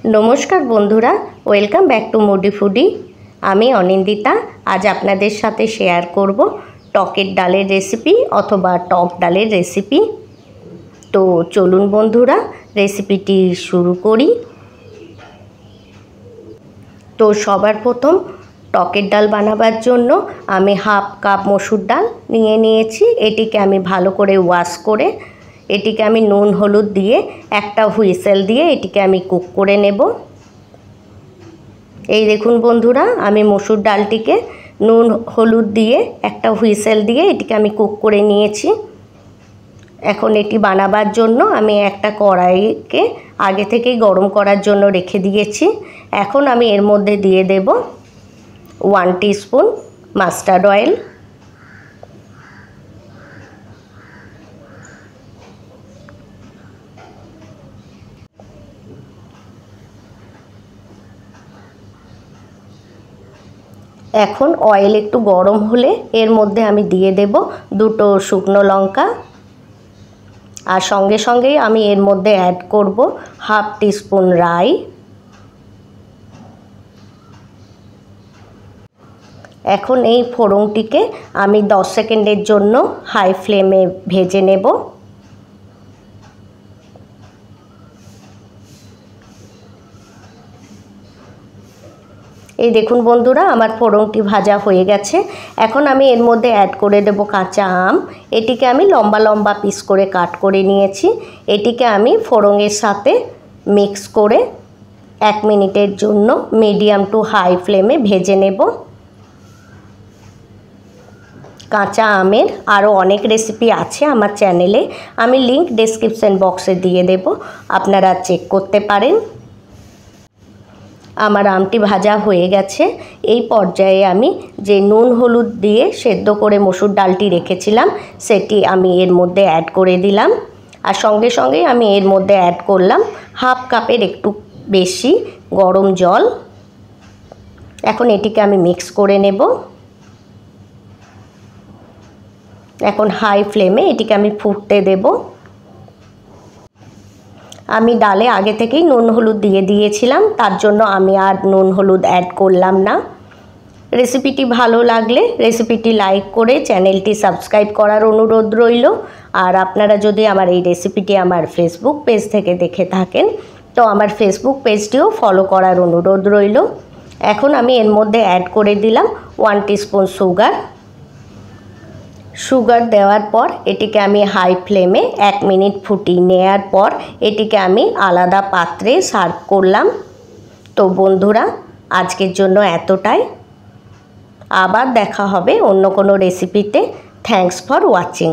नमस्कार बंधुरा welcome back to Modi foodie. आमी अनिंदिता आज आपनादेर साथे शेयर करब टकेर डालेर रेसिपि अथवा टक डालेर रेसिपि। तो चलुन बंधुरा रेसिपिटी शुरू करी। तो सबार प्रथम टकेर डाल बानाबार जोन्नो आमी हाफ कप मसुर डाल निये नियेछि। एटिके आमी भालो करे वाश करे एटिके आमी नुन हलुद दिए एकटा हुइसेल दिए एटिके आमी कुक करे नेब। এই দেখুন বন্ধুরা আমি মসুর ডালটিকে নুন হলুদ দিয়ে একটা হুইসেল দিয়ে এটিকে আমি কুক করে নিয়েছি। এখন এটি বানাবার জন্য আমি একটা কড়াইকে আগে থেকেই গরম করার জন্য রেখে দিয়েছি। এখন আমি এর মধ্যে দিয়ে দেব 1 টিস্পুন মাস্টার্ড অয়েল, এখন অয়েল একটু গরম হলে এর মধ্যে আমি দিয়ে দেব দুটো শুকনো লঙ্কা আর সঙ্গে সঙ্গেই আমি এর মধ্যে অ্যাড করব হাফ টিস্পুন রাই। এখন এই ফোড়নটিকে আমি 10 সেকেন্ডের জন্য হাই ফ্লেমে ভেজে নেব। এই দেখুন বন্ধুরা আমার ফোড়নটি ভাজা হয়ে গেছে। এখন আমি এর মধ্যে অ্যাড করে দেব কাঁচা আম। এটিকে আমি লম্বা লম্বা পিস করে কাট করে নিয়েছি। এটিকে আমি ফোড়নের সাথে মিক্স করে 1 মিনিটের জন্য মিডিয়াম টু হাই ফ্লেমে ভেজে নেব। কাঁচা আমের আরও অনেক রেসিপি আছে আমার চ্যানেলে, আমি লিংক ডেসক্রিপশন বক্সে দিয়ে দেব, আপনারা চেক করতে পারেন। আমার আমটি ভাজা হয়ে গেছে। এই পর্যায়ে আমি যে নুন হলুদ দিয়ে সেদ্ধ করে মসুর ডালটি রেখেছিলাম সেটি আমি এর মধ্যে অ্যাড করে দিলাম। আর সঙ্গে সঙ্গে আমি এর মধ্যে অ্যাড করলাম হাফ কাপের একটু বেশি গরম জল। এখন এটিকে আমি মিক্স করে নেব। এখন হাই ফ্লেমে এটিকে আমি ফুটতে দেব। আমি ডালে আগে থেকেই নুন হলুদ দিয়ে দিয়েছিলাম, তার জন্য আমি আর নুন হলুদ অ্যাড করলাম না। রেসিপিটি ভালো লাগলে রেসিপিটি লাইক করে চ্যানেলটি সাবস্ক্রাইব করার অনুরোধ রইল। আর আপনারা যদি আমার এই রেসিপিটি আমার ফেসবুক পেজ থেকে দেখে থাকেন তো আমার ফেসবুক পেজটিও ফলো করার অনুরোধ রইল। এখন আমি এর মধ্যে অ্যাড করে দিলাম 1 টিস্পুন সুগার দেওয়ার পর এটিকে আমি হাই ফ্লেমে 1 মিনিট ফুটিয়ে নেওয়ার পর এটিকে আমি আলাদা পাত্রে সার্ভ করলাম। তো বন্ধুরা আজকের জন্য এতটাই, আবার দেখা হবে অন্য কোনো রেসিপিতে। Thanks for watching.